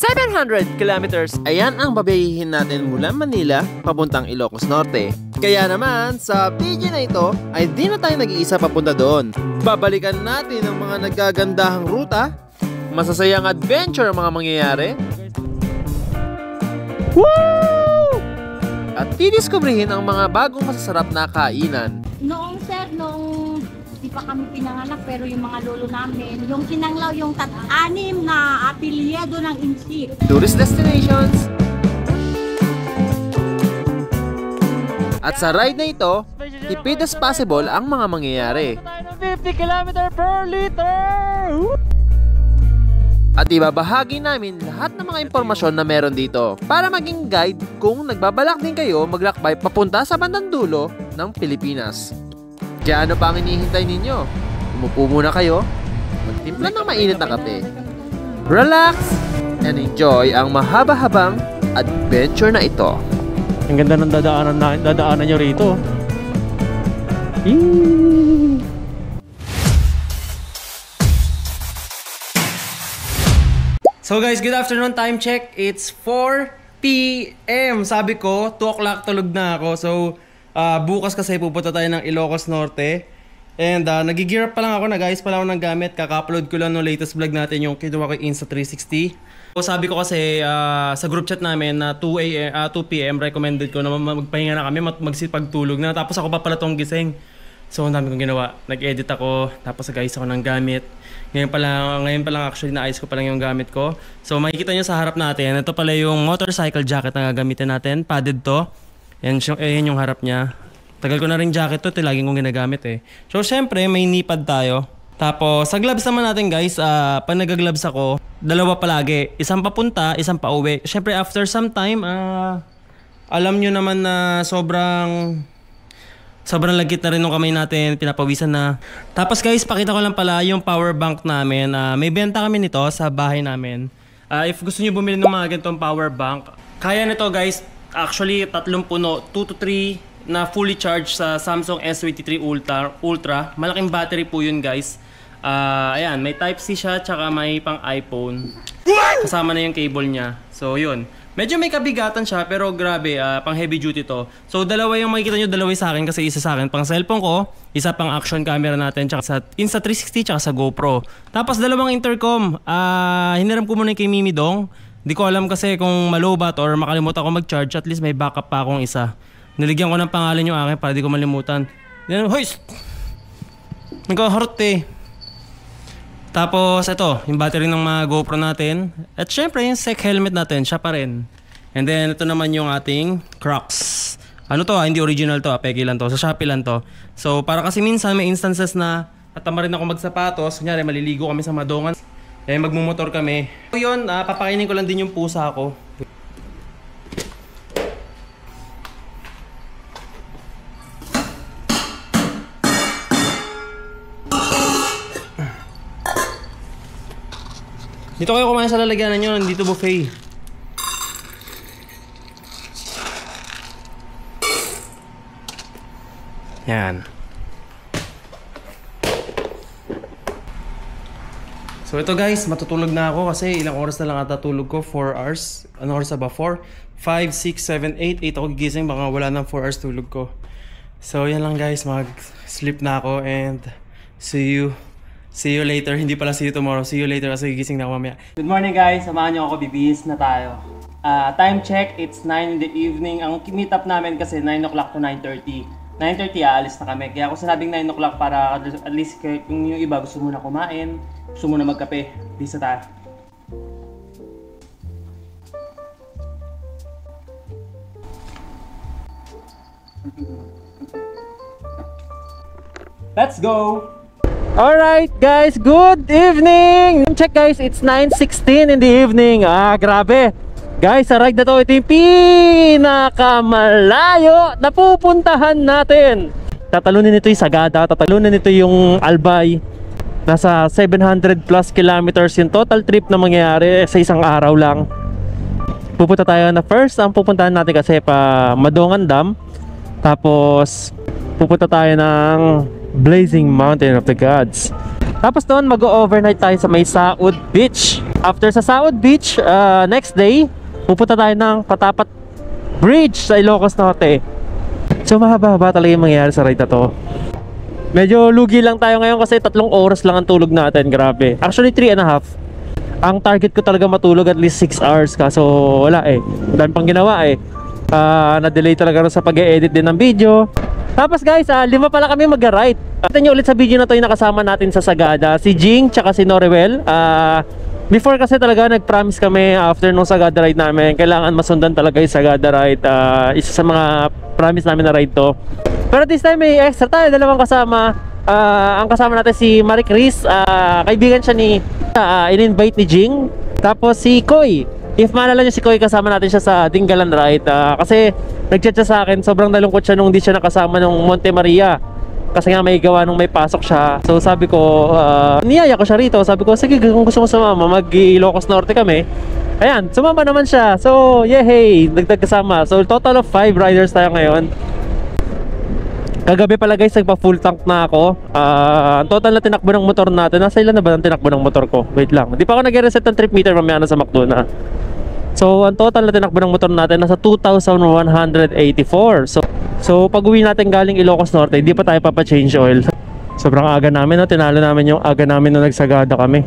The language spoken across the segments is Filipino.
700 kilometers. Ayan ang babayihin natin mula Manila papuntang Ilocos Norte. Kaya naman sa video na ito ay di na tayo nag-iisa papunta doon. Babalikan natin ang mga nagagandahang ruta, masasayang adventure ang mga mangyayari, woo! At didiskubrihin ang mga bagong masasarap na kainan. Noong di pa kami pinanganak, pero yung mga lolo namin, yung kinanglaw yung tat-anim na apelyido ng Inchi. Tourist destinations. At sa ride na ito, tipid as possible ang mga mangyayari. 50 km per liter! At ibabahagi namin lahat ng mga impormasyon na meron dito para maging guide kung nagbabalak din kayo maglakbay papunta sa bandang dulo ng Pilipinas. Kaya ano pa ang hinihintay ninyo? Umupo muna kayo, magtimpla ng mainit na kape, relax, and enjoy ang mahaba-habang adventure na ito. Ang ganda ng dadaanan nyo rito. So guys, good afternoon, time check. It's 4 PM. Sabi ko, 2 o'clock tulog na ako. So, bukas kasi pupunta tayo ng Ilocos Norte. And nag-gear up pa lang ako, nag-ayos pa lang ako ng gamit. Kaka-upload ko lang ng latest vlog natin, yung kinuha ko Insta360. So sabi ko kasi sa group chat namin na 2 PM recommended ko na magpahinga na kami, magsipagtulog na. Tapos ako pa pala tong gising. So ang dami kong ginawa. Nag-edit ako, tapos nag-ayos ako ng gamit. Ngayon pa lang actually naayos ko pa lang yung gamit ko. So makikita nyo sa harap natin, ito pala yung motorcycle jacket na gagamitin natin. Padded to. Yan yung harap niya. Tagal ko na rin jacket to, laging kong ginagamit eh. So syempre may knee pad tayo. Tapos sa gloves naman natin guys, pag nag-gloves ako, dalawa palagi. Isang papunta, isang pauwi. Syempre after some time, alam nyo naman na sobrang lagkit na rin ng kamay natin, pinapawisan na. Tapos guys, pakita ko lang pala yung power bank namin. May benta kami nito sa bahay namin. If gusto nyo bumili ng mga ganitong power bank, kaya nito guys. Actually, 3 puno, 2 to 3 na fully charged sa Samsung S23 Ultra. Malaking battery po yun guys. Ayan, may Type-C siya, tsaka may pang iPhone. Kasama na yung cable niya. So yun. Medyo may kabigatan siya, pero grabe, pang heavy duty to. So dalawa yung makikita nyo, dalawa sa akin kasi isa sa akin pang cellphone ko, isa pang action camera natin, tsaka sa Insta360, tsaka sa GoPro. Tapos dalawang intercom. Hiniram ko muna kay Mimi Dong. Di ko alam kasi kung malobat or makalimutan ako mag-charge, at least may backup pa akong isa. Niligyan ko ng pangalan yung akin para di ko malimutan. Hoy! Nagkaharot eh. Tapos ito, yung battery ng mga GoPro natin. At syempre yung SEC helmet natin, siya pa rin. And then ito naman yung ating Crocs. Ano to hindi original to, peki lang to. Sa Shopee lang to. So para kasi minsan may instances na atama rin ako magsapatos. Kunyari maliligo kami sa Madongan. Magmumotor kami. So yun, papakainin ko lang din yung pusa ko. Dito kayo kumain sa lalagyanan nyo, dito buffet. Yan. So ito guys, matutulog na ako kasi ilang oras na lang ata tulog ko, 4 hours. Anong oras na ba? 4, 5, 6, 7, 8 ako gigising, baka wala ng 4 hours tulog ko. So yan lang guys, mag-sleep na ako and see you later. Hindi pala see you tomorrow, see you later kasi gigising na ako mamaya. Good morning guys, samahan nyo ako, bibihis na tayo. Time check, it's 9 in the evening. Ang meet up namin kasi 9 o'clock to 9:30. 9:30 aalis na kami. Kaya ako sinabing 9 o'clock para at least kung yung iba gusto muna kumain, gusto muna magkape. Bisa tayo. Let's go! Alright guys, good evening! Check guys, it's 9:16 in the evening. Grabe! Guys, sa ride na to, ito yung pinakamalayo na pupuntahan natin. Tatalunin nito yung Sagada, tatalunin nito yung Albay. Nasa 700 plus kilometers yung total trip na mangyayari sa isang araw lang. Pupunta tayo na first, ang pupuntahan natin kasi pa Madongan Dam. Tapos pupunta tayo ng Blazing Mountain of the Gods. Tapos doon mag-overnight tayo sa may Saud Beach. After sa Saud Beach, next day, pupunta tayo ng Patapat Bridge sa Ilocos Norte. So mahaba-haba talaga yung mangyayari sa ride na to. Medyo lugi lang tayo ngayon kasi 3 oras lang ang tulog natin. Grabe. Actually 3.5. Ang target ko talaga matulog at least 6 hours. Kaso wala eh. Dami pang ginawa eh. Na-delay talaga rin sa pag-e-edit din ng video. Tapos guys, 5 pala kami mag-ride. Kita nyo ulit sa video na to yung nakasama natin sa Sagada, si Jing tsaka si Norewell. Before kasi talaga nag-promise kami after nung Sagada ride namin, kailangan masundan talaga yung Sagada ride. Isa sa mga promise namin na ride to. Pero this time may extra tayo, 2 kasama. Ang kasama natin si Marie Chris, kaibigan siya ni in-invite ni Jing. Tapos si Koy, if maalala nyo si Koy, kasama natin siya sa Dinggalan ride. Kasi nag-chat siya sa akin, sobrang nalungkot siya nung hindi siya nakasama nung Monte Maria. Kasi nga may gawa nung may pasok siya. So sabi ko, niyaya ko siya rito. Sabi ko, sige kung gusto mo sumama, mag-Ilocos Norte kami. Ayan, sumama naman siya. So yehey, dagdag kasama. So total of 5 riders tayo ngayon. Kagabi pala guys, nagpa full tank na ako. Ang total na tinakbo ng motor natin, nasa ilan na ba ang tinakbo ng motor ko? Wait lang, hindi pa ako nag-reset ng trip meter, mamaya na sa McDo na. So ang total na tinakbo ng motor natin nasa 2,184. So pag uwi natin galing Ilocos Norte, hindi pa tayo papa-change oil. Sobrang aga namin, no? Tinalo namin yung aga namin nung nagsagada kami.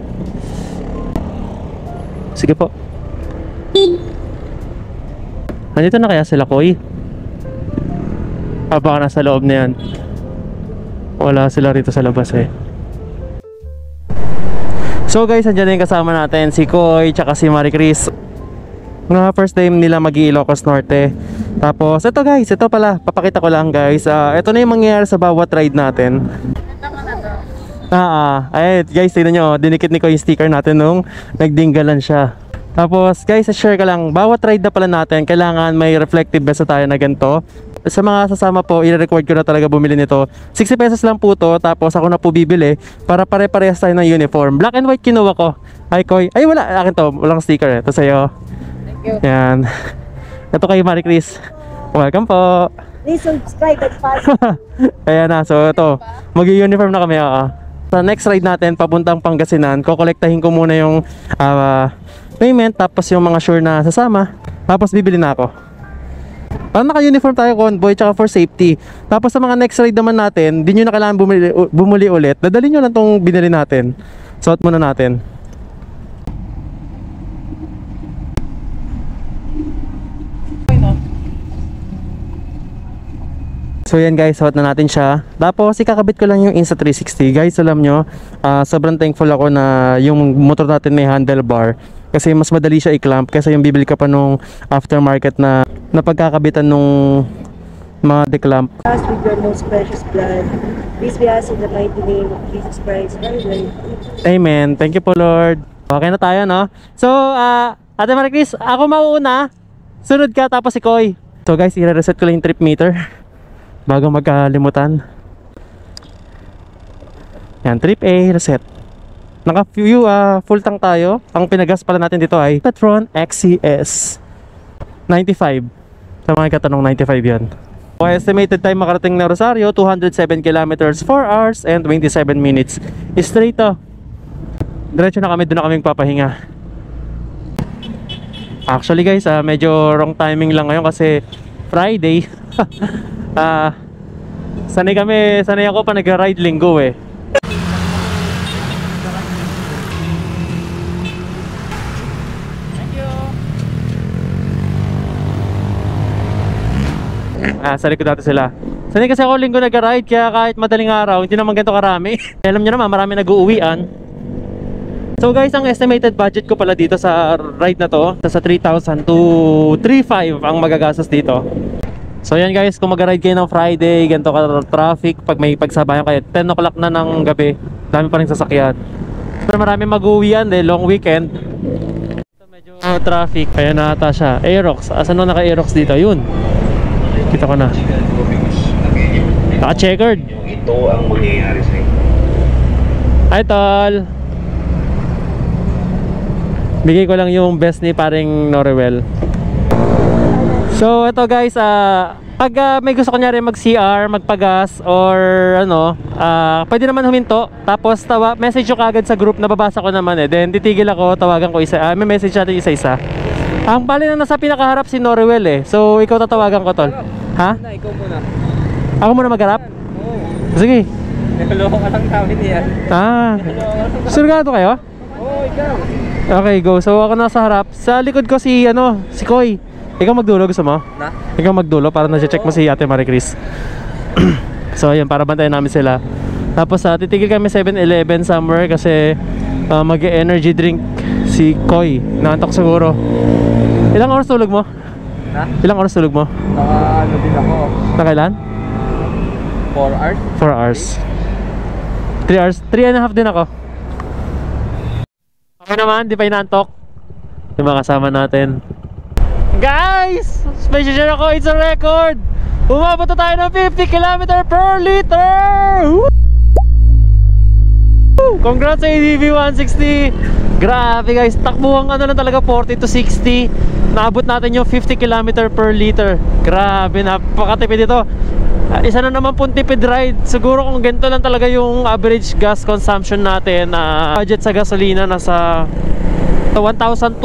Sige po. Nandito na kaya sila, Koy? Baka nasa loob na yan. Wala sila rito sa labas eh. So guys, andyan na yung kasama natin, si Koy tsaka si Marie Chris. Mga first time nila mag-Ilocos Norte. Tapos ito guys, ito pala, papakita ko lang guys. Ito na yung mangyayari sa bawat ride natin. Ay guys, tignan nyo, dinikit ni Koy yung sticker natin nung nagdinggalan siya. Tapos guys, share ka lang, bawat ride na pala natin, kailangan may reflective vest tayo na ganito. Sa mga sasama po, i-record ko na talaga bumili nito. 60 pesos lang po to, tapos ako na po bibili para pare-parehas tayo ng uniform. Black and white kinuha ko. Ay Koy, ay wala, akin to, walang sticker eh. Ito sa'yo. Thank you. Yan. Ito kay Marie Chris. Welcome po. Please subscribe at follow. Ayan na, so ito, mag-uniform na kami. Sa next ride natin, papuntang Pangasinan, kokolektahin ko muna yung payment, tapos yung mga sure na sasama, tapos bibili na ako. Naka-uniform tayo, convoy, tsaka for safety. Tapos sa mga next ride naman natin, di nyo na kailangan bumuli ulit. Dadali nyo lang tong binili natin. Suot muna natin. So yan guys, suot na natin siya. Tapos ikakabit ko lang yung Insta360. Guys, alam nyo, sobrang thankful ako na yung motor natin may handlebar. Kasi mas madali siya i-clamp kasi yung bibili ka pa nung aftermarket na pagkakabitan nung mga declamp. With your most precious blood, please be asked in the mighty name of Jesus Christ. Amen. Thank you po, Lord. Okay na tayo, no? So, Ate Marie Chris, ako mauuna. Sunod ka, tapos si Koy. So guys, i-reset ko lang yung trip meter bago magkalimutan. Yan, trip A, reset. Full tank tayo. Ang pinagas pala natin dito ay Petron XCS 95. Sa mga katanong, 95 yan. So, estimated time makarating na Rosario, 207 kilometers, 4 hours and 27 minutes. Straight to. Diretso na kami, doon na kami papahinga. Actually guys, medyo wrong timing lang ngayon kasi Friday. Sanay ako pa nag-ride linggo eh. Sa likod natin sila. Sanay kasi ako linggo nag-ride, kaya kahit madaling araw, hindi naman ganito karami. Alam nyo naman, marami nag-uuwian. So guys, ang estimated budget ko pala dito sa ride na to, sa 3,000 to 3,500 ang magagastos dito. So yan guys, kung mag-ride kayo ng Friday, ganito ka traffic, pag may pagsabayan kayo, 10 o'clock na ng gabi, dami pa rin sasakyan. Pero marami mag-uuwian, long weekend. Medyo traffic, ayan na ata siya. Aerox, asan na naka-Aerox dito? Yun. Kita ko na. Naka-checkered. Ito ang mangyayari sa inyo. Hi tol. Bigay ko lang yung best ni paring Norewell. So ito guys, Pag may gusto kunyari mag-CR, magpagas, or ano, pwede naman huminto. Tapos message nyo kagad sa group, nababasa ko naman eh. Then titigil ako, tawagan ko isa. May message natin isa-isa. Ang bali na nasa pinakaharap si Norwell eh. So ikaw tatawagan ko, tol. Ha? Ikaw muna. Ako muna magharap? Sige. Naloko ka lang namin yan. Surgado kayo? Oo, ikaw. Okay, go. So ako nasa harap. Sa likod ko si Koy. Ikaw magdulo, gusto mo? Na? Ikaw magdulo para na-check mo si Ate Marie Chris. So ayun, para bantayan namin sila. Tapos titigil kami 7-Eleven somewhere kasi mag-energy drink si Koy. Naantok siguro. Ilang oras tulog mo? Na? Ilang oras tulog mo? Ano din ako. Nakailan? 4 hours? 4 hours. 3 hours? 3.5 din ako. Okay naman, di pa inaantok. Yung mga kasama natin. Guys! Special share ako, it's a record! Umabot na tayo ng 50 km per liter! Woo! Congrats sa ADV 160! Grabe guys, takbuhan ano lang talaga 40 to 60. Naabot natin yung 50 km per liter. Grabe, napakatipid ito. Isa na naman pong tipid ride. Siguro kung ganito lang talaga yung average gas consumption natin, budget sa gasolina nasa 1,200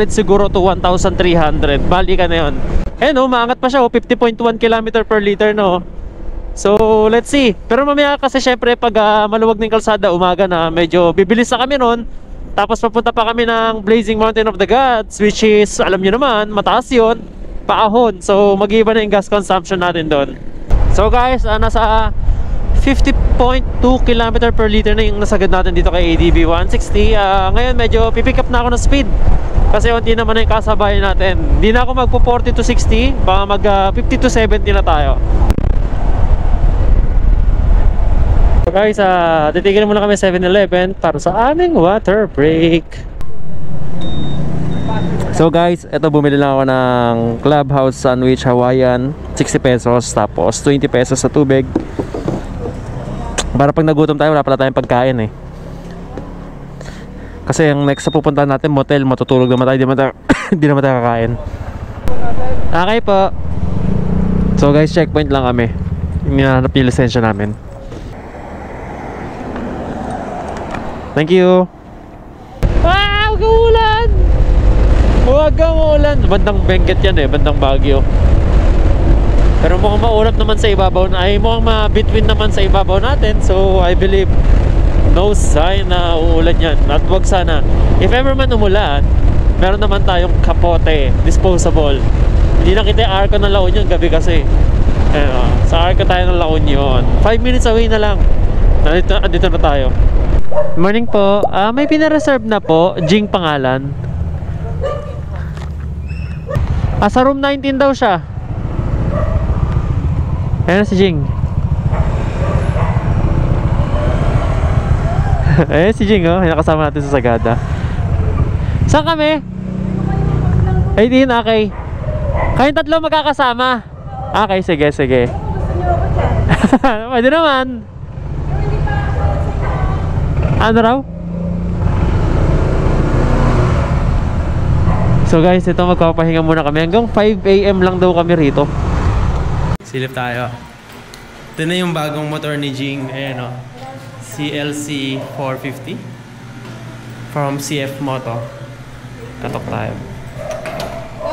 siguro to 1,300. Bali ka na yun. Eh no, maangat pa siya 50.1 km per liter no. So let's see. Pero mamaya kasi syempre pag maluwag ng kalsada, umaga na, medyo bibilis na kami ron. Tapos papunta pa kami ng Blazing Mountain of the Gods, which is, alam nyo naman, mataas yun, paahon. So mag-iiba na yung gas consumption natin doon. So guys, nasa 50.2 km per liter na yung nasagad natin dito kay ADV 160. Ngayon medyo pipick up na ako ng speed kasi unti naman na yung kasabayan natin. Hindi na ako magpo 40 to 60, baka mag 50 to 70 na tayo. So guys, titigil muna kami 7-Eleven para sa aming water break. So guys, eto bumili lang ako ng Clubhouse Sandwich Hawaiian, 60 pesos, tapos 20 pesos sa tubig. Para pag nagutom tayo, wala pala tayong pagkain eh. Kasi yung next sa pupuntahan natin, motel, matutulog naman tayo, hindi naman tayo kakain. Okay po. So guys, checkpoint lang kami. Hinahanap yung lisensya namin. Thank you. Ah, huwag kang ulan! Huwag kang ulan! Bandang Benguet yan eh, bandang Baguio. Pero mukhang maulap naman sa ibabaw na, ay mukhang ma-between naman sa ibabaw natin. So I believe no sign na uulan yan. At wag sana, if ever man umulan, meron naman tayong kapote, disposable. Hindi na kita yung arko ng La Union gabi kasi. Sa arko tayo ng La Union, 5 minutes away na lang. Andito na tayo. Morning po. May pinareserve na po, Jing pangalan. Sa room 19 daw siya. Ayan si Jing. Ayan si Jing, oh. Nakasama natin sa Sagada. Saan kami? Ay, din, okay. Kayong tatlo magkakasama. Okay, sige, sige. Pwede naman. Ano raw? So guys, ito magpapahinga muna kami. Hanggang 5 AM lang daw kami rito. Silip tayo. Ito na yung bagong motor ni Jing. Ayan o. CLC 450 from CF Moto. Katok tayo.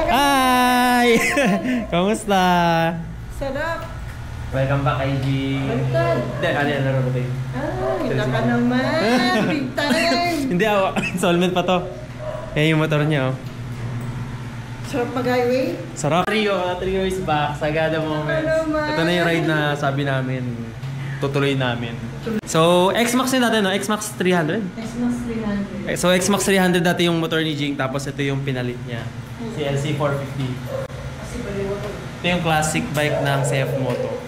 Hi! Kamusta? Sarap! Welcome back kay Jing. Hindi, ano yan? Laro ko tayo. Wala ka naman! Big time! Hindi ako. Installment pa to. Ayan yung motor niya oh. Sarap mag-highway? Sarap. Trio is back. Sagada moments. Ito na yung ride na sabi namin. Tutuloy namin. So, X-Max din natin, no? X-Max 300? X-Max 300. So, X-Max 300 dati yung motor ni Jing. Tapos ito yung pinalit niya. CLC 450. Ito yung classic bike ng CF Moto.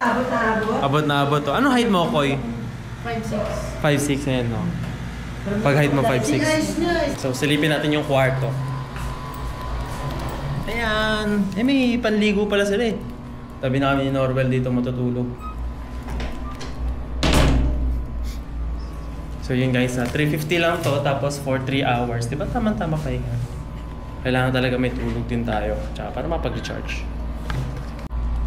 Abot na abot? Abot na abot to. Ano height mo, Koy? 5'6". 5'6", ayan, no? Pag height mo, 5'6". Nice, nice. So, silipin natin yung kwarto. Ayan. May panligo pala sila eh. Tabi na kami ni Norwell dito matutulog. So yun guys, 350 lang to tapos for 3 hours. Diba tama-tama pahinga? Kailangan talaga may tulog din tayo. Tsaka para mapag-recharge.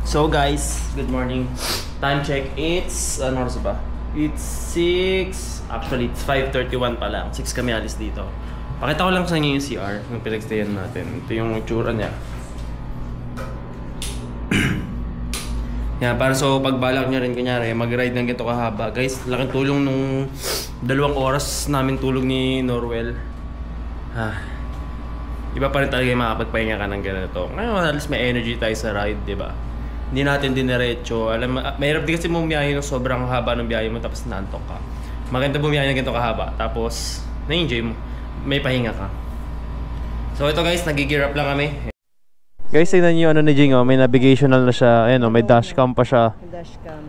So guys, good morning. Time check, it's ano oras ba? It's 6, actually it's 5:31 pa lang. 6 kami alis dito. Pakita ko lang sa inyo yung CR, yung pinagstayan natin. Ito yung itsura niya. Yan, para so pagbalak nyo rin, kunyari, mag-ride ng ganito kahaba. Guys, laking tulong nung 2 oras namin tulog ni Norwell. Iba pa rin talaga yung makapagpahinga ka ng ganito. Ngayon, at least may energy tayo sa ride, di ba? Hindi natin diniretso. Alam, mahirap din kasi bumiyahe ng sobrang haba ng biyahe mo tapos naantok ka. Maganda bumiyahe ng ganito kahaba, tapos na-enjoy mo. May pahinga ka. So ito guys, nag-gear up lang kami. Guys, tignan nyo ano ni Jing, oh. May navigational na siya. Ayan, oh, may dashcam pa siya. Dashcam.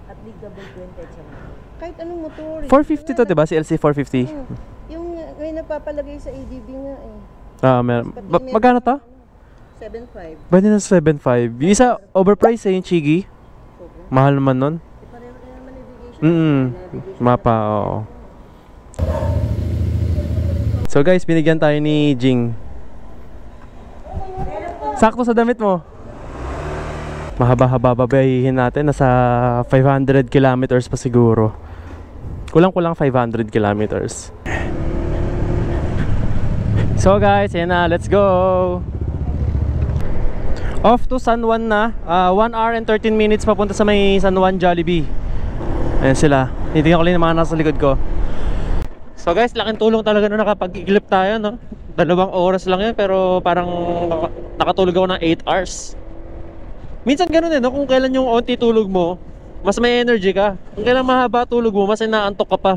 At least double 20 at saka. Kahit anong motor. 450 to, diba? Si LC 450. Yung may nagpapalagay sa ADB nga eh. Meron. Magkano to? 7.5. Pwede na 7.5. Yung isa, overpriced yung Chigi. Mahal naman nun. Pareho na naman navigation. Mapa, oo. So guys, binigyan tayo ni Jing. Sakto sa damit mo. Mahaba-haba babayihin natin. Nasa 500 kilometers pa siguro. Kulang-kulang 500 kilometers. So guys, yan na. Let's go! Off to San Juan na. 1 hour and 13 minutes papunta sa may San Juan Jollibee. Ayan sila. Titignan ko lang yung mga nasa likod ko. So guys, laking tulong talaga na nakapag-iglip tayo, no? 2 oras lang yan, pero parang nakatulog ako ng 8 hours. Minsan ganun no? Kung kailan yung onti tulog mo, mas may energy ka. Kung kailan mahaba tulog mo, mas inaantok ka pa.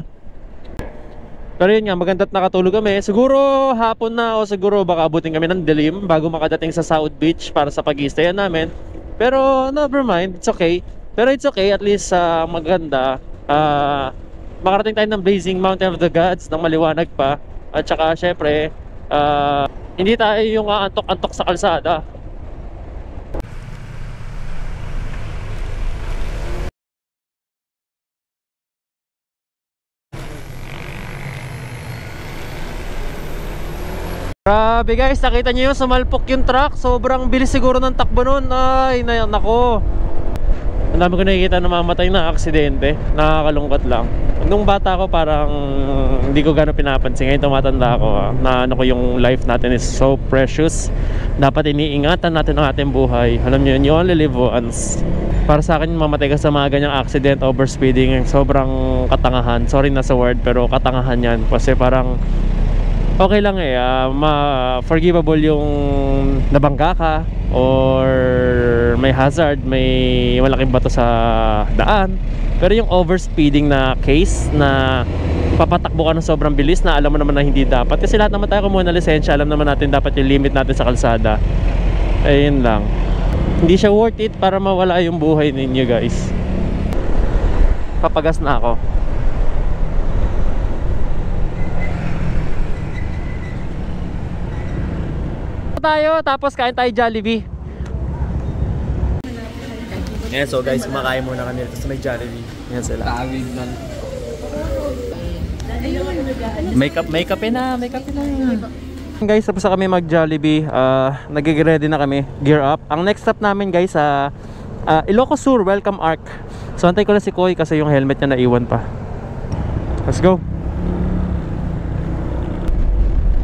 Pero yun nga, maganda't nakatulog kami. Siguro hapon na o siguro baka abutin kami ng dilim bago makadating sa South Beach para sa pag-i-stayan namin. Pero never mind, it's okay. Pero it's okay, at least maganda. Makarating tayo ng Blazing Mountain of the Gods ng maliwanag pa. At saka syempre, hindi tayo yung antok-antok sa kalsada. Grabe guys, nakita nyo yun, sumalpok yung truck. Sobrang bilis siguro ng takbo nun. Ay, nako. Ang dami ko nakikita na mamatay na aksidente. Nakakalungkot lang. Nung bata ko parang hindi ko gano'n pinapansin. Ngayon tumatanda ako na ano ko, yung life natin is so precious. Dapat iniingatan natin ang ating buhay. Alam nyo yun, you only live once. Para sa akin, mamatay ka sa mga ganyang accident, overspeeding, sobrang katangahan. Sorry na sa word, pero katangahan yan. Kasi parang okay lang forgivable yung nabangga ka or may hazard, may malaking bato sa daan. Pero yung overspeeding na case na papatakbo ka ng sobrang bilis na alam mo naman na hindi dapat, kasi lahat naman tayo kumuha ng lisensya, alam naman natin dapat yung limit natin sa kalsada. Ayun lang, hindi siya worth it para mawala yung buhay ninyo guys. Papagas na ako. Tayo, tapos kain tayo Jollibee. Yan, so guys, kumakain muna kami dito sa may Jollibee. Yan sila. Tawid man. May kape na. Guys, tapos na kami mag Jollibee. Nag-ready na kami, gear up. Ang next stop namin guys sa Ilocos Sur, Welcome Arc. So antay ko lang si Koy kasi yung helmet niya naiwan pa. Let's go.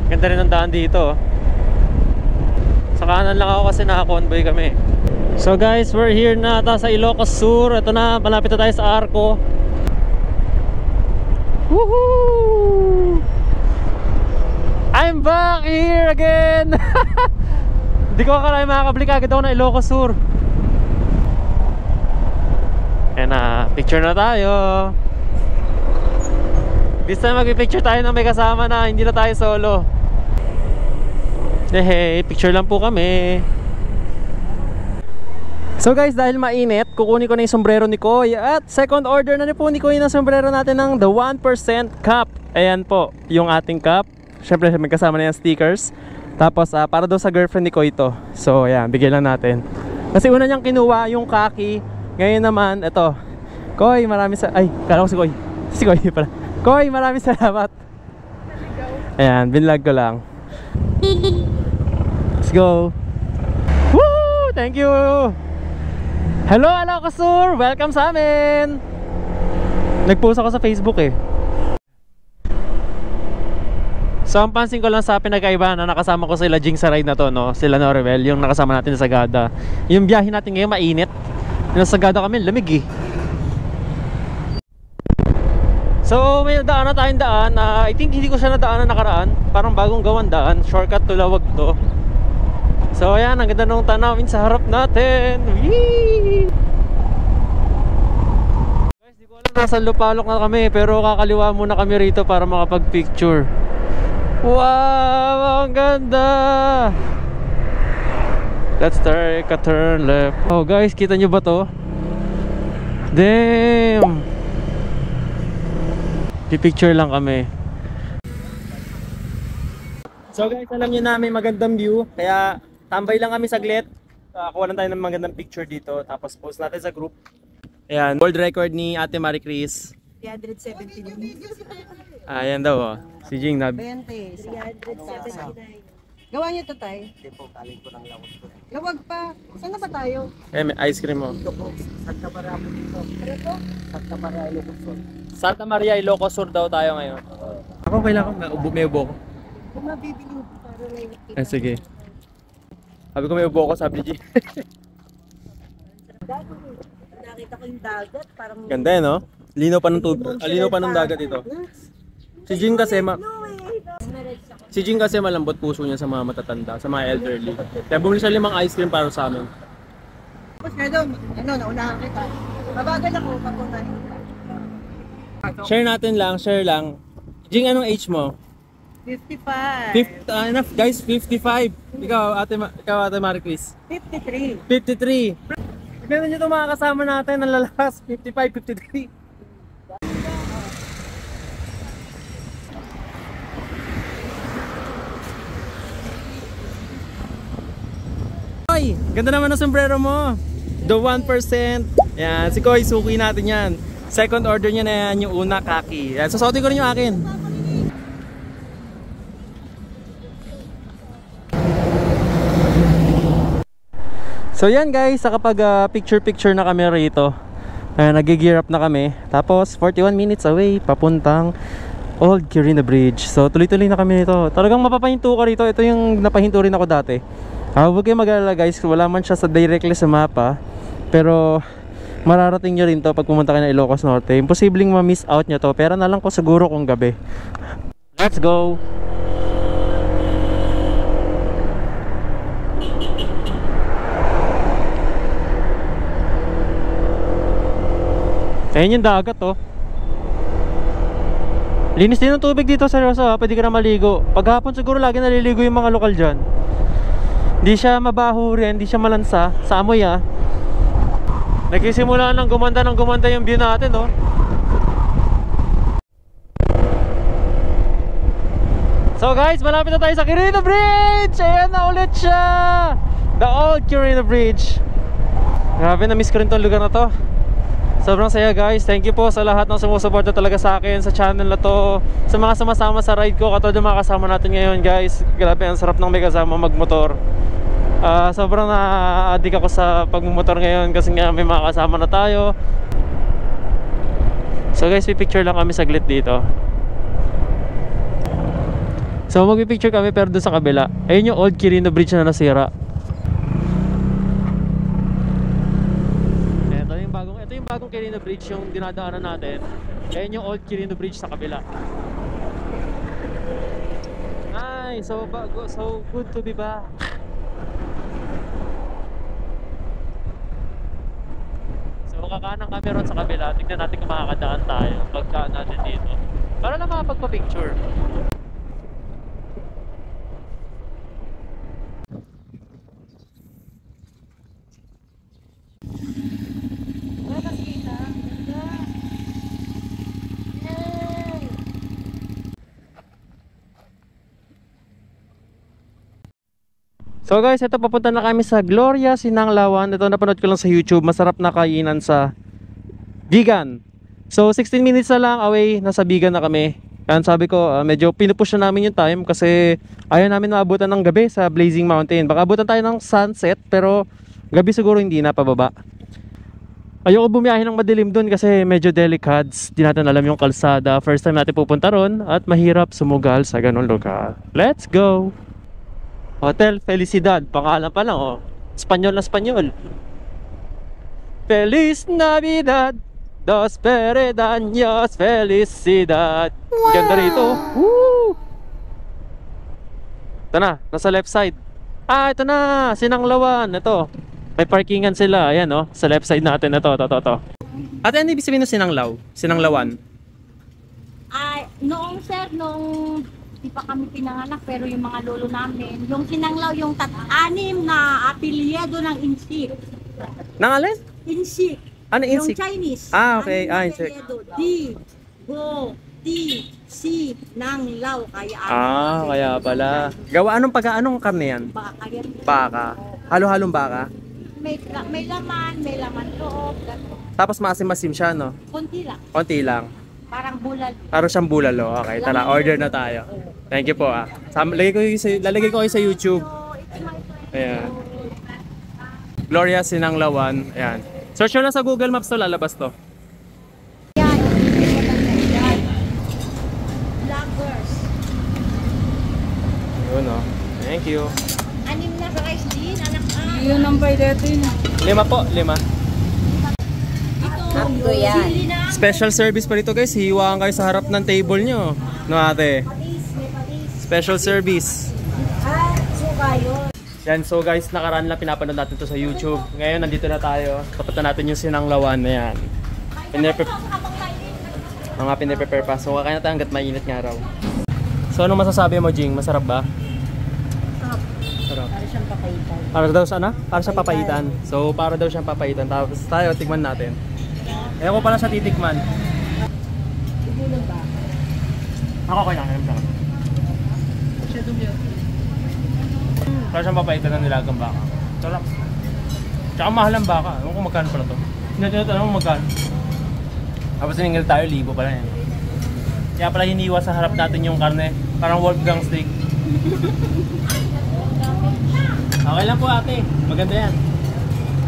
Ganda rin ang daan dito. Sa kanan lang ako kasi naka-convoy kami. So guys, we're here na sa Ilocos Sur. Ito na, malapit na tayo sa Arco. Woohoo! I'm back here again! Hindi ko akalain makakablik agad ako ng Ilocos Sur. Ayan na, picture na tayo. This time mag-picture tayo na may kasama na, hindi na tayo solo. Hey, picture lang po kami. So guys, dahil mainit, kukunin ko na yung sombrero ni Koy. At second order na po ni Koy ng sombrero natin ng The 1% Cup. Ayan po, yung ating cup. Siyempre may kasama na yung stickers. Tapos para daw sa girlfriend ni Koy to. So ayan, bigyan lang natin. Kasi una niyang kinuha yung khaki. Ngayon naman, ito. Koy, ay, kala ko si Koy. Si Koy pala. Koy, maraming salamat. Ayan, binlog ko lang. Let's go. Woo! Thank you. Hello, Ilocosur! Welcome sa amin! Nag-post ako sa Facebook eh. So ang pansin ko lang sa pinagkaiba na nakasama ko sila Jing sa ride na to, no? Sila Norvel, yung nakasama natin sa Sagada. Yung biyahe natin ngayon mainit. Yung sa Sagada kami, lamig eh. So may daan na tayong daan. I think hindi ko siya nadaan na nakaraan. Parang bagong gawan daan. Shortcut to Lawag to. So ayan, ang ganda nung tanawin sa harap natin. Whee! Guys, di ko alam nasa Lupalok na kami, pero kakaliwa muna kami rito para makapag-picture. Wow, ang ganda! Let's take a turn left. Oh guys, kita nyo ba to? Damn! Pipicture lang kami. So guys, alam nyo na may magandang view, kaya tambay lang kami saglit. Kuha lang tayo ng magandang picture dito, tapos post natin sa group. Ayan, world record ni Ate Marie Chris. 370 minutes. Ayan daw oh. Si Jing na 20. 379. Gawa niyo to, Tay? Hindi po, kaling ko ng lawag ko. Lawag pa. Saan na ba tayo? may ice cream mo. Ito po, Santa Maria po dito. Ano to? Santa Maria, Ilocos. Santa Maria, Ilocos Sur daw tayo ngayon. Ako kailangan may ubo ko. Kung mabibili mo para na yung Eh sige. Sabi ko may ubo ko, sabi ni Jing. nakita ko yung dagat, parang... Ganda eh, no? Linaw pa ng tubig, linaw pa ng dagat ito. Si Jing kasi Si Jing kasi malambot puso niya sa mga matatanda, sa mga elderly. Kaya bumili siya 5 ice cream para sa amin. Tapos nga doon, naunahan kita. Mabagal ako, papunahin. Share natin lang, share lang. Jing, anong age mo? 55. Enough guys, 55. Ikaw, Ate Marie Chris. 53. 53. Meron nyo itong mga kasama natin ng lalakas, 55, 53. Koy, ganda naman ng sombrero mo. The 1%. Yan, si Koy, suki natin yan. Second order niya na yan, yung una, kaki. Yan, susuotin ko rin yung akin. So yan guys, kapag picture-picture na kami rito, nag-gear up na kami. Tapos 41 minutes away, papuntang Old Quirino Bridge. So tuloy-tuloy na kami nito. Talagang mapapahinto ka rito. Ito yung napahinto rin ako dati. Huwag kayo mag-alala guys, wala man siya sa directly sa mapa, pero mararating nyo rin to pag pumunta kayo ng Ilocos Norte. Imposibleng ma-miss out nyo to, pero na lang ko siguro kung gabi. Let's go! Ayan yung dagat oh. Linis din ng tubig dito, seryoso ha. Pwede ka na maligo. Paghapon siguro lagi naliligo yung mga lokal dyan. Hindi siya mabaho rin, hindi siya malansa. Sa amoy ah. Nagsisimula ng gumanda yung view natin oh. So guys, malapit na tayo sa Quirino Bridge. Ayan na ulit siya. The Old Quirino Bridge. Grabe, na-miss ko rin tong lugar na to. Sobrang saya guys. Thank you po sa lahat ng sumusuporta talaga sa akin sa channel na to, sa mga sumasama sa ride ko, katulad ng mga kasama natin ngayon guys. Grabe, ang sarap ng may kasama magmotor. Sobrang na-addict ako sa pagmumotor ngayon kasi nga may mga kasama na tayo. So guys, pipicture lang kami saglit dito. So magpipicture kami pero doon sa kabila. Ayun yung Old Quirino Bridge na nasira. Ito yung bagong Quirino Bridge yung dinadaanan natin. Ayun yung Old Quirino Bridge sa kabila. Nice, so good to be back. So kakanan kami ron sa kabila. Tignan natin kung makakadaan tayo pagkaan natin dito, para lang makapagpa-picture. So guys, ito papunta na kami sa Gloria Sinanglawan. Ito napanood ko lang sa YouTube. Masarap na kainan sa Bigan. So 16 minutes na lang away, nasa Bigan na kami. Kaya sabi ko, medyo pinupush na namin yung time kasi ayaw namin maabutan ng gabi sa Blazing Mountain. Baka abutan tayo ng sunset pero gabi siguro hindi na, pababa. Ayoko bumiyahe ng madilim dun kasi medyo delicads. Di natin alam yung kalsada. First time natin pupunta ron at mahirap sumugal sa ganun lugar. Let's go! Hotel Felicidad. Pangalan pa lang oh. Espanyol na Espanyol. Feliz Navidad, dos peredaños, felicidad. Wow. Ganda rito. Woo! Ito na, nasa left side. Ah, ito na, Sinanglawan. Ito, may parkingan sila. Ayan oh, sa left side natin. Ito. Ate, ano ibig sabihin ng Sinanglaw? Sinanglawan? Ay, noong sir, noong di pa kami pinanganak, pero yung mga lolo namin, yung Sinanglaw, yung anim na apelyido ng Insik. Nang alin? Insik. Ano Insik? Yung Chinese. Ah, okay. Anim na Insik. apelyido. Di, Go, Ti, Si, Nanglaw. Kaya kaya pala. Gawa anong karne yan? Baka yan. Baka. Halo-halong baka. May laman loob. Tapos maasim-masim siya, no? Konti lang. Konti lang. Parang bulal. Parang siyang bulalo. Okay, tara, order na tayo. Thank you po ah. Lalagay ko kayo sa YouTube. Ayan. Gloria Sinanglawan. Ayan. Search nyo lang sa Google Maps to, lalabas to. Vloggers. Yun oh. Thank you. Anim na sa rice din, anak ka. Yun ang pwede 5 po, 5. Ito yan. Special service pa dito guys. Hiwaan kayo sa harap ng table nyo. No ate? Special service. Suka yun. Yan, so guys, nakaraan lang pinapanood natin to sa YouTube. Ngayon, nandito na tayo. Papunta natin yung Sinanglawan na yan. Mga piniprepare pa. So, kakain natin hanggat mainit nga raw. So, anong masasabi mo, Jing? Masarap ba? Sarap. Para siyang papaitan. Para daw sana? Para siya papaitan. So, para daw siyang papaitan. Tapos tayo, tigman natin. Ayaw ko pala siya titikman. Ibulong ba? Ako ko lang. Siya dumyo. Para siyang papaitan ng nilagang baka. Sarap. Tsaka mahal ang baka. Ewan ko magkano pala to. Hindi natin natin mo magkano. Tapos siningil tayo, 1,000 pala yan. Kaya pala hiniwa sa harap natin yung karne. Parang Wolfgang steak. Okay lang po ate. Maganda yan.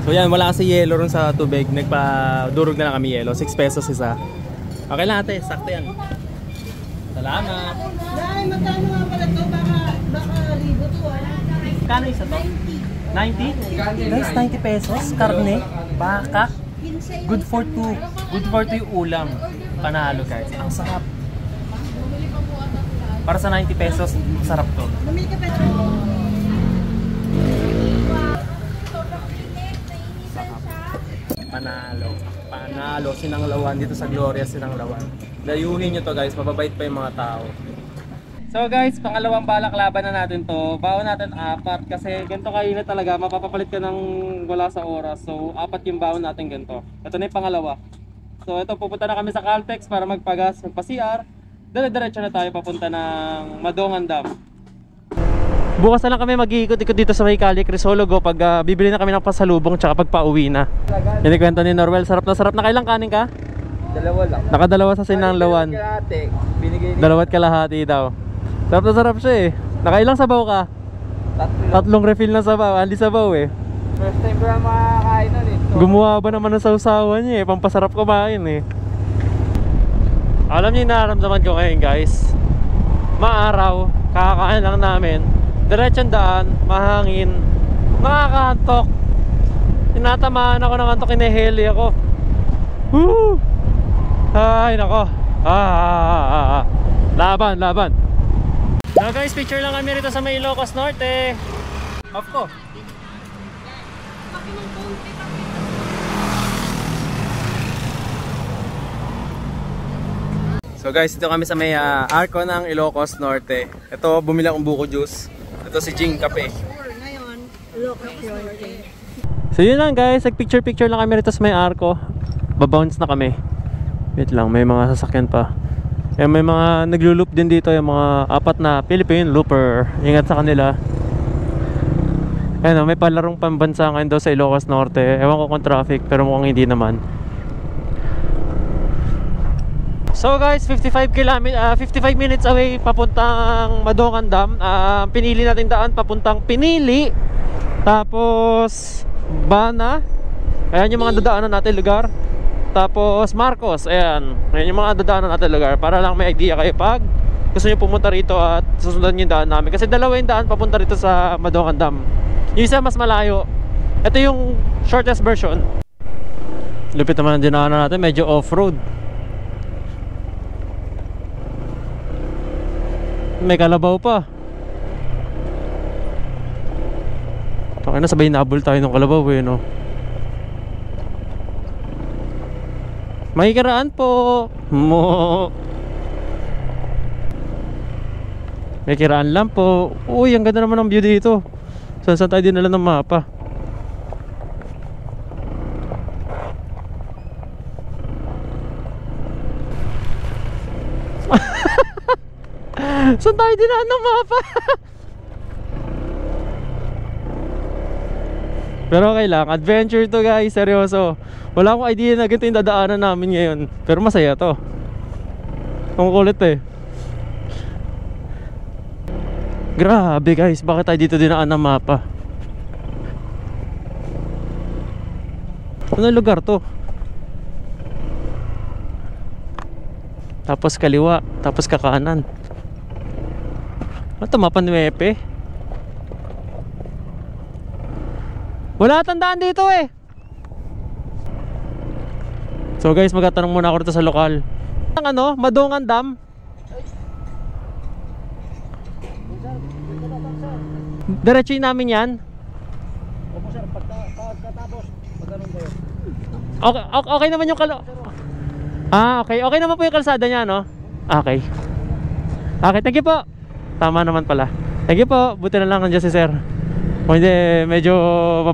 So yan, wala kasi yelo ron sa tubig. Nagpa-durog na lang kami yelo. 6 pesos isa. Okay lang ate, sakto yan. Salamat. Dahil magkano nga pala to? Baka libo to Kano isa to? 90? Guys, 90 pesos. Karne, baka. Good for 2. Good for 2 yung ulam. Panalo guys. Ang sarap. Para sa 90 pesos, sarap to. Bumili ka pa. Panalo. Panalo. Sinanglawan dito sa Gloria Sinanglawan. Dayuhin nyo to guys. Mababait pa yung mga tao. So guys, pangalawang balaklaban na natin to. Baon natin 4 kasi ganito kainit talaga. Mapapapalit ka ng wala sa oras. So 4 yung baon natin ganito. Ito na yung pangalawa. So ito, pupunta na kami sa Caltex para magpagas, magpa-CR. Dire-diretso na tayo papunta ng Madongan Dam. Bukas na lang kami mag-iikot-ikot dito sa may Cali Crisologo pag bibili na kami ng pasalubong tsaka pag pauwi na. Yan yung kwento ni Norwell. Sarap na sarap. Nakailang kanin ka? Dalawa lang. Nakadalawa sa Sinanglawan. Dalawat kalahati daw. Sarap na sarap siya eh. Nakailang sabaw ka? 3 refill na sabaw. Andi sabaw eh. First time ko lang makakain nun eh. Gumawa ba naman ng sausawan niya eh. Pampasarap kumain eh. Alam niyo yung nararamdaman ko ngayon guys. Maaraw. Kakakain lang namin. Diretsong daan. Mahangin. Nakakaantok. Tinatamaan ako ng antok. Iniheli ako. Woo! Ay nako. Laban. So guys, picture lang kami rito sa may Ilocos Norte. Off ko. So guys, dito kami sa may arko ng Ilocos Norte. Ito, bumili akong buko juice. Ito si Jing Kape. Ngayon, Ilocos Norte. So yun lang guys, nag-picture lang kami rito sa may arko. Babounce na kami. Wait lang, may mga sasakyan pa. Eh, may mga naglo-loop din dito, yung mga 4 na Philippine looper. Ingat sa kanila. Ayun, may palarong pambansa ngayon daw sa Ilocos Norte. Ewan ko kung traffic, pero mukhang hindi naman. So guys, 55 minutes away papuntang Madongan Dam. Pinili natin daan papuntang Pinili. Tapos Bana. Ayan yung mga dadaanan natin lugar. Tapos Marcos, ayan. Ayan yung mga dadaanan natin lugar. Para lang may idea kayo pag gusto nyo pumunta rito at susundan yung daan namin. Kasi dalawa yung daan papunta rito sa Madongan Dam. Yung isa mas malayo. Ito yung shortest version. Lupit naman ang dinaanan natin, medyo off-road. May kalabaw pa. Okay na, sabay nabol tayo ng kalabaw eh, no? May kiraan po. May kiraan lang po. Uy, ang ganda naman ng view dito. Saan tayo dinala ng mapa? Saan tayo dinala ng mapa? Pero okay lang, adventure to guys, seryoso. Wala akong idea na ganito yung dadaanan namin ngayon. Pero masaya to. Ang kulit eh. Grabe guys, bakit tayo dito dinaan ng mapa? Ano lugar to? Tapos kaliwa, tapos kakanan. Ano to, mapa 9? Wala tandaan dito eh. So guys, magtatanong muna ako dito sa lokal. Ang ano, Madongan Dam. Diretsuin namin yan. Opo sir, pagkatapos, magkaroon kayo. Okay naman yung okay. Okay naman po yung kalsada niya, no? Okay. Okay, thank you po. Tama naman pala. Thank you po. Buti na lang nandiyan si sir. O hindi, medyo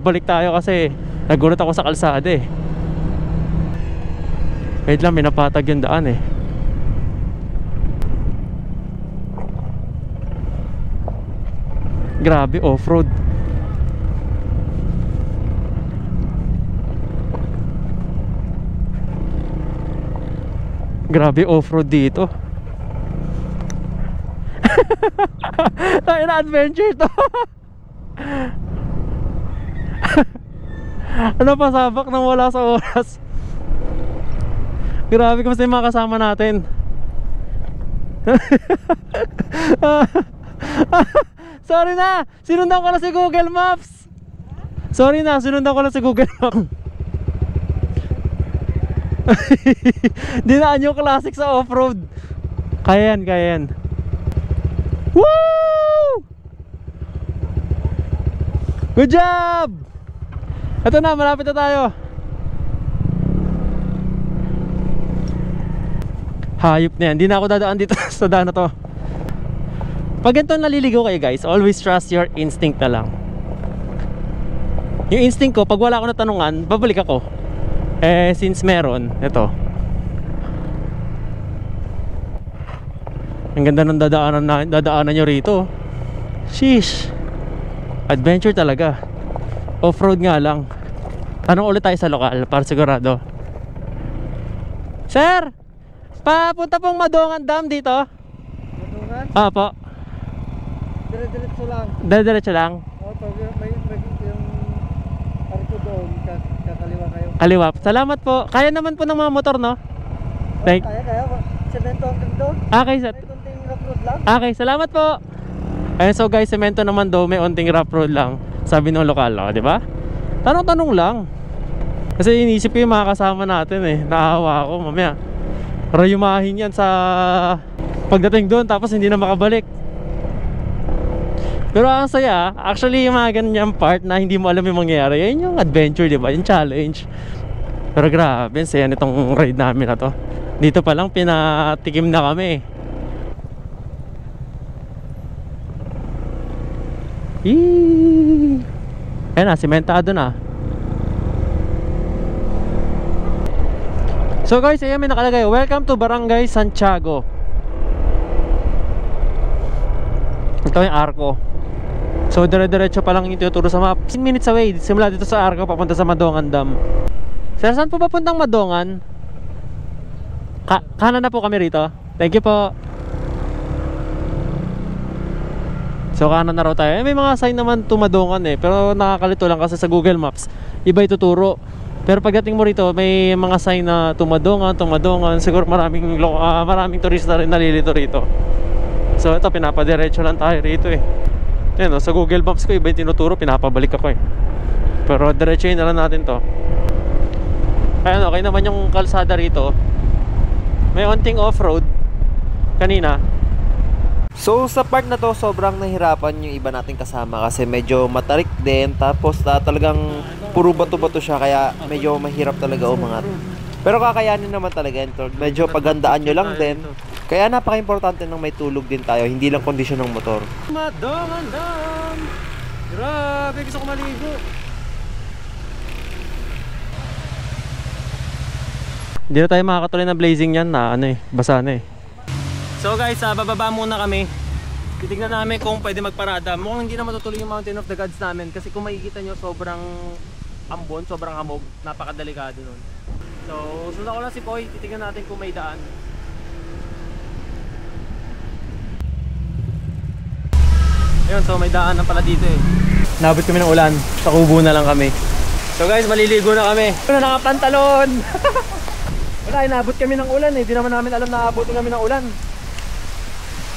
pabalik tayo kasi nagulat ako sa kalsada eh. Wait lang, minapatag yung daan eh. Grabe, off-road. Grabe, off-road dito. Tayo na adventure to. Ano pa, sabak nang wala sa oras. Grabe, kamusta yung mga kasama natin? Sorry na, sinundan ko na si Google Maps. Sorry na, sinundan ko na si Google Maps. Dinaan yung classic sa off-road. Kaya yan, kaya yan. Woo! Good job! Ito na, malapit na tayo. Hayop na yan, hindi na ako dadaan dito sa daan na to. Pag ganito naliligaw kayo guys, always trust your instinct na lang. Yung instinct ko, pag wala ako natanungan, babalik ako. Eh, since meron, ito. Ang ganda ng dadaanan nyo rito. Sheesh. Adventure talaga. Off-road nga lang. Tanong ulit tayo sa lokal para sigurado. Sir, papunta pong Madongan Dam dito. Madongan? Apo. Dire-diretso lang. Dire-diretso lang. O, may yung arko doon, kakaliwa kayo. Kaliwa. Salamat po. Kaya naman po ng mga motor, no? Thank. Kaya. Semento hanggang doon. Okay, May kunting rough road lang. okay, salamat po. Ayun, so guys, semento naman daw, may onting rough road lang. Sabi ng lokal, di ba? Tanong-tanong lang. Kasi iniisip ko yung mga kasama natin eh. Naawa ako mamaya. Rayumahin yan sa pagdating doon tapos hindi na makabalik. Pero ang saya, actually yung mga ganyan part na hindi mo alam yung mangyayari, yun yung adventure, di ba? Yung challenge. Pero grabe, saya nitong ride namin na to. Dito pa lang pinatikim na kami. Ayan na, sementado na. So guys, ayan may nakalagay, welcome to Barangay Santiago. Ito yung arko. So dire-diretso pa lang yung tuturo sa map. 10 minutes away, simula dito sa arko papunta sa Madongan Dam. Sir, saan po papuntang Madongan? Kanan na po kami rito. Thank you po. So kanan na raw tayo. May mga sign naman tumadongan eh. Pero nakakalito lang kasi sa Google Maps iba ituturo. Pero pagdating mo rito, may mga sign na tumadongan. Siguro maraming turista rin nalilito rito. So ito, pinapadiretso lang tayo rito eh. Ayan, sa Google Maps ko, iba yung tinuturo, pinapabalik ako eh. Pero diretsuhin na lang natin to. Ayan, okay naman yung kalsada rito. May onting off-road kanina. So sa part na to, sobrang nahirapan yung iba nating kasama kasi medyo matarik din, tapos talagang puro bato-bato siya, kaya medyo mahirap talaga umangat. Pero kakayanin naman talaga ito. Medyo pagandaan nyo lang din. Kaya napaka-importante nang may tulog din tayo, hindi lang kondisyon ng motor. Madongan! Grabe, gusto ko maligo. Hindi na tayo makakatuloy na blazing yan na basa na eh. So guys, bababa muna kami. Titignan namin kung pwede magparada. Mukhang hindi na matutuloy yung Mountain of the Gods namin kasi kung makikita nyo, sobrang ambon, sobrang hamog, napakadelikado nun. So sundan ko lang si Poy, titignan natin kung may daan. Ayun, so may daan na pala dito eh. Nabot kami ng ulan, sa kubo na lang kami. So guys, maliligo na kami. Ano, nakapantalon! Wala, inabot kami ng ulan eh. Di naman namin alam na abutin kami ng ulan.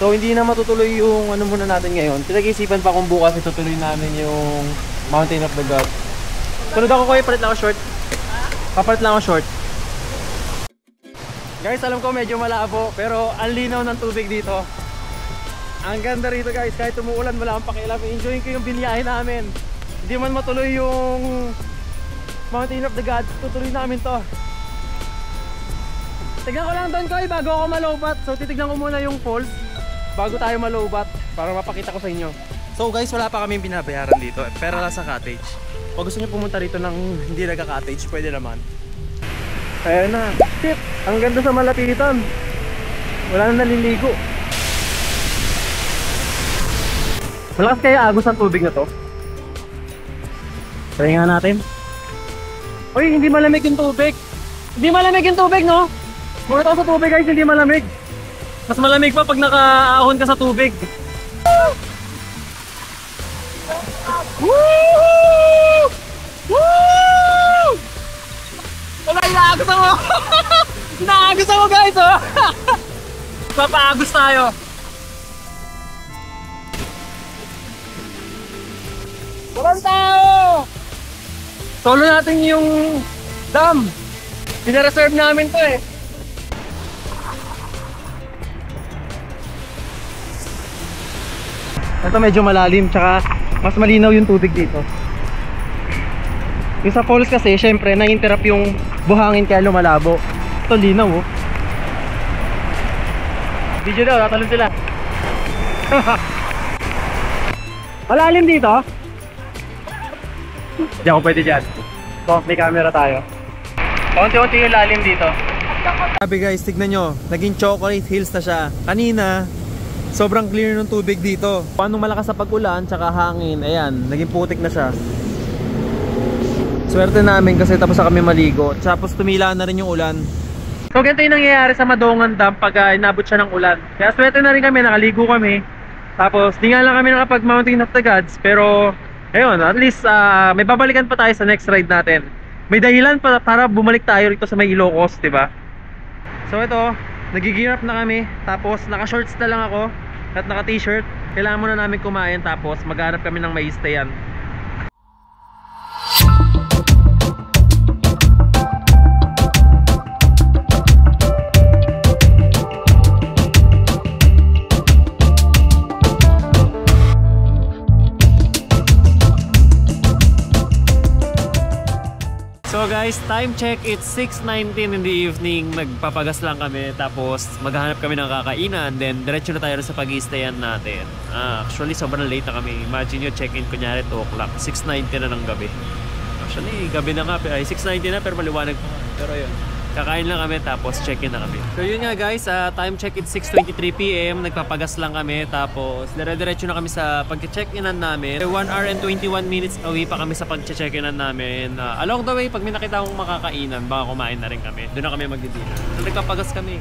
So hindi na matutuloy yung ano muna natin ngayon. Pinag-isipan pa kung bukas itutuloy namin yung Mountain of the Gods. Tulad ako ko, palit lang ako short. Papalit lang ako short. Guys, alam ko medyo malabo, pero ang linaw ng tubig dito. Ang ganda rito guys, kahit umuulan wala akong pakialam. Enjoyin ko yung biniyahe namin. Hindi man matuloy yung Mountain of the Gods, tutuloy namin to. Tignan ko lang doon Koy bago ako malobat. So titignan ko muna yung falls bago tayo malobat para mapakita ko sa inyo. So guys, wala pa kaming binabayaran dito. Pera lang sa cottage. Pag gusto nyo pumunta rito ng hindi nagka-cottage, pwede naman. Ayan na. Shit! Ang ganda sa malapitan. Wala na naliligo. Malakas kaya agos ang tubig na to. Try nga natin. Uy, hindi malamig yung tubig. Hindi malamig yung tubig, no? Muna ako sa tubig guys, hindi malamig. Mas malamig pa pag nakaahon ka sa tubig. Woo! Woo! Wala, inaagos ako! Inaagos ako guys, oh! Papaagos tayo. Walang tao! Solo natin yung dam. Pina-reserve namin to eh. Ito medyo malalim, tsaka mas malinaw yung tubig dito. Yung sa falls kasi, syempre, na-interrupt yung buhangin kaya lumalabo. Ito linaw oh. Video daw, tatalon sila. Malalim dito? Hindi ako pwede dyan. So, may camera tayo. Konti-konti yung lalim dito. Sabi guys, tignan nyo, naging chocolate hills na siya. Kanina, sobrang clear ng tubig dito. Paano malakas sa pag-ulan, tsaka hangin, ayan, naging putik na siya. Swerte namin kasi tapos na kami maligo. Tapos tumila na rin yung ulan. So ganito yung nangyayari sa Madongan Dam pag inabot siya ng ulan. Kaya swerte na rin kami, nakaligo kami. Tapos di nga lang kami nakapag Mountain of the Gods. Pero ayun, at least may babalikan pa tayo sa next ride natin. May dahilan para bumalik tayo rito sa may Ilocos, diba? So ito, nag-gear up na kami. Tapos naka-shorts na lang ako at naka-t-shirt. Kailangan muna namin kumain. Tapos maghanap kami ng may stayan. So guys, time check, it's 6:19 in the evening. Nagpapagas lang kami, tapos maghahanap kami ng kakainan, then diretso na tayo sa pag-i-stayan natin. Actually, sobrang late na kami. Imagine nyo, check-in kunyari 2 o'clock, 6:90 na ng gabi. Actually, gabi na nga, ay 6:90 na pero maliwanag pa. Pero yun, kakain lang kami tapos check-in na kami. So yun nga guys, time check, it's 6:23 PM. Nagpapagas lang kami, tapos dire-diretso na kami sa pag-check-inan namin. 1 hour and 21 minutes away pa kami sa pag-check-inan namin. Along the way, pag may nakita akong makakainan, baka kumain na rin kami. Doon na kami magdi-dinner. So nagpapagas kami.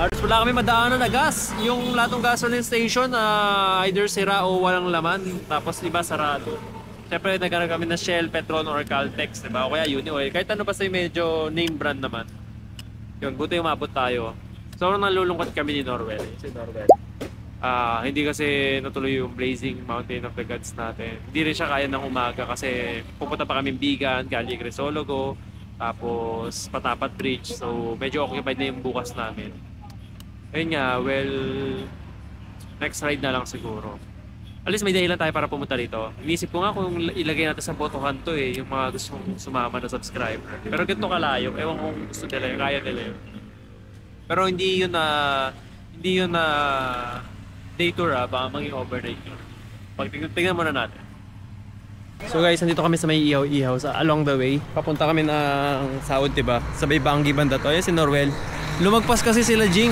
Halos wala kami madaanan na gas. Yung latong gasoline station, either sira o walang laman. Tapos iba sarado. Siyempre, nagkaroon kami ng Shell, Petron, or Caltex, diba? O kaya Unioil. Kahit ano basta yung medyo name brand naman. Yun, buti umabot tayo. So, nalulungkot kami ni Norwell. Si Norwell. Hindi kasi natuloy yung Blazing Mountain of the Gods natin. Hindi rin siya kaya ng umaga kasi pupunta pa kami Bigan, Calle Crisologo, tapos Patapat Bridge. So, medyo occupied na yung bukas namin. Ayun nga, well, next ride na lang siguro. At least may dahilan tayo para pumunta dito. Inisip ko nga kung ilagay natin sa botohan to yung mga gusto mong sumama na subscriber. Pero ganito kalayo, ewan kung gusto nila yun, kaya nila yun. Pero hindi yun na day tour baka maging overnight yun. Tignan muna natin. So guys, nandito kami sa may ihaw-ihaw along the way. Papunta kami ng Saud, diba? Sa may Bangi banda to. Ayan si Norwell. Lumagpas kasi sila Jing.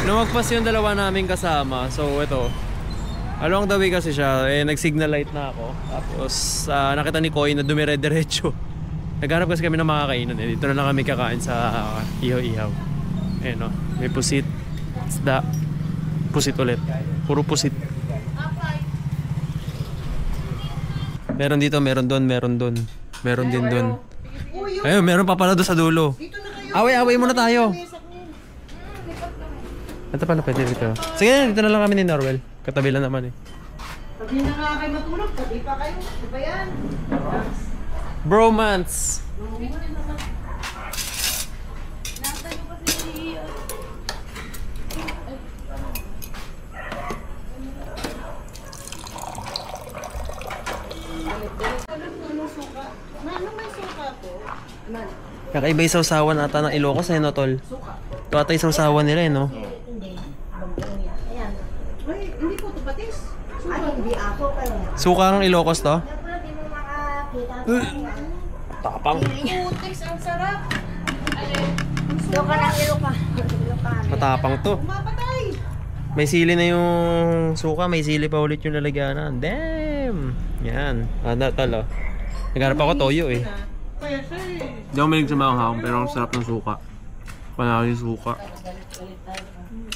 Lumagpas yung dalawa namin kasama. So ito. Along the way kasi siya, nag-signal light na ako. Tapos nakita ni Koy na dumire-diretso. Naghanap kasi kami ng mga kainan. Dito na lang kami kakain sa ihaw-ihaw. Ayan o, may pusit, isda, pusit ulit. Puro pusit. Meron dito, meron doon, meron doon. Meron din doon. Ayun, meron pa pala doon sa dulo. Away-away muna tayo. Ito pala pwede dito. Sige, dito na lang kami ni Norwell. Katabi lang naman Sabi na nga kayo matulog, pati pa kayo. Di ba yan? Bromance. Kakaiba yung sausawan ata ng Ilocos no, tol? Ito ata yung sausawan nila no? Ay, hindi po ito patis. Ay, hindi ako kayo. Suka ang Ilocos to? Tapang. Putis, ang sarap. Suka ng Ilocos. Matapang to. Mapatay. May sili na yung suka, may sili pa ulit yung lalagyanan. Damn! Yan. Talo. Nagharap ako toyo eh. Hindi ako malig sa maanghang pero ang sarap ng suka. Panalo yung suka.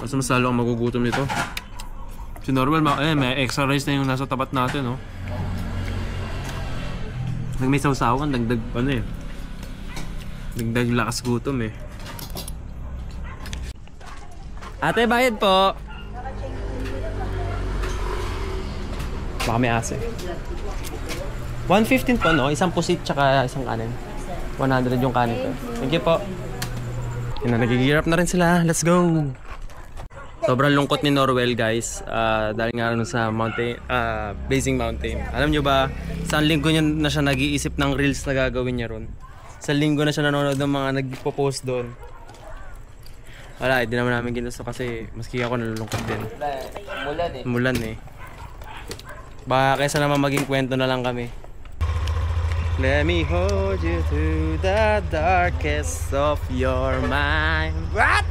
Mas masalo ang magugutom nito. Si Norwell, may extra rice na yung nasa tapat natin, no? Nag may sausawan, dagdag dagdag lakas gutom eh. Ate, bayad po! Baka may ase. 115 po, no? Isang pusit tsaka isang kanin. 100 yung kanin ko. Thank you po. Yun na, nagigirap na rin sila. Let's go! Sobrang lungkot ni Norwell, guys. Dahil nga rin sa Blazing Mountain. Alam nyo ba, isang linggo niya na siya nag-iisip ng reels na gagawin niya ron. Isang linggo na siya nanonood ng mga nagpo-post doon. Wala, hindi naman namin ginusto kasi maski ako nalulungkot din. Mulan eh. Baka kaysa naman maging kwento na lang kami. Let me hold you to the darkest of your mind. What?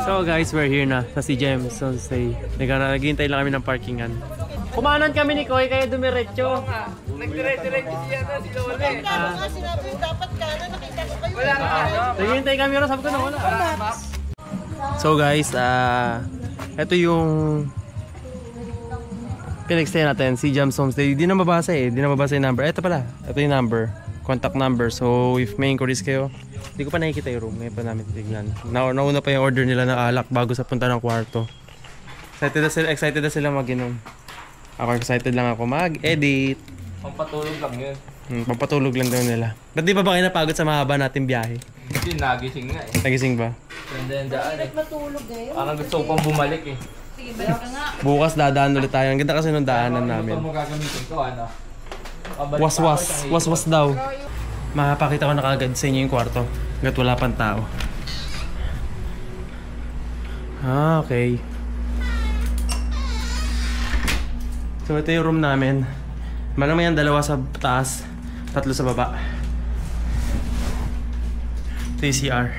So guys, we're here na sa si Jameson Stay. Naghihintay lang kami ng parkingan. Kumanan kami ni Koy kaya dumiretso. Nagdiretso siya na si Lole. Sinabi dapat kanan, nakita ko kayo. Wala na. Naghihintay kami pero sabi ko na wala. So guys, ito yung pinag-stay natin, si Jameson Stay. Di na mabasa eh, di na mabasa yung number. Ito pala, ito yung number, contact number. So if may inquiries kayo, hindi ko pa nakikita yung room, ngayon pa namin titignan. Nauna pa yung order nila na alak bago sa punta ng kwarto. Excited na sila mag-inom. Ako excited lang ako mag-edit. Pampatulog lang yun. Pampatulog lang daw nila. Ba't di pa ba kayo napagod sa mahaba nating biyahe? Hindi, nagising nga eh. Nagising ba? Ganda yung daan eh. Matulog eh. Parang gusto ko pang bumalik eh. Sige, balik ka nga. Bukas dadaan ulit tayo. Ang ganda kasi nung daanan Ito namin. mo gagamitin ko, ano? Was-was daw. Makapakita ko na kagad sa inyo yung kwarto. Hanggat wala pang tao. Okay. So ito yung room namin. Malamang yan, 2 sa taas, 3 sa baba. TCR.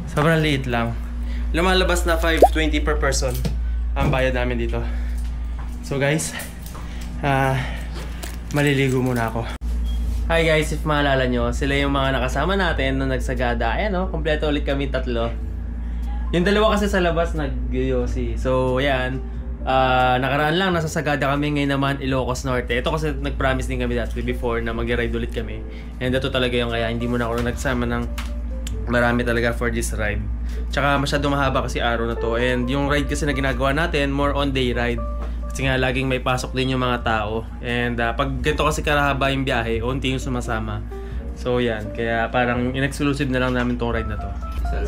Sobrang liit lang. Lumalabas na 520 per person ang bayad namin dito. So guys, maliligo muna ako. Hi guys, if maalala nyo, sila yung mga nakasama natin nung nagsagada. Ayan o, kompleto ulit kami 3. Yung 2 kasi sa labas nag-yosi. So ayan, nakaraan lang nasa Sagada kami, ngayon naman Ilocos Norte. Ito kasi nag-promise din kami dati before na mag-ride ulit kami. And ito talaga yung kaya hindi muna ako nagsama ng marami talaga for this ride. Tsaka masyado mahaba kasi araw na to. And yung ride kasi na ginagawa natin, more on day ride. Kasi nga laging may pasok din yung mga tao. And pag ganito kasi karahaba yung biyahe, unti yung sumasama. So yan, kaya parang in-exclusive na lang namin tong ride na to.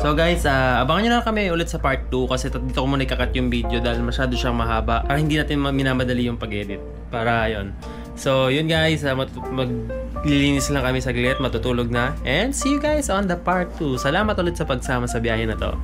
So guys, abangan nyo na kami ulit sa part 2 kasi dito ko muna ikakat yung video dahil masyado siyang mahaba. Para hindi natin minamadali yung pag-edit. Para yon. So yun guys, maglilinis lang kami saglit, matutulog na. And see you guys on the part 2. Salamat ulit sa pagsama sa biyahe na to.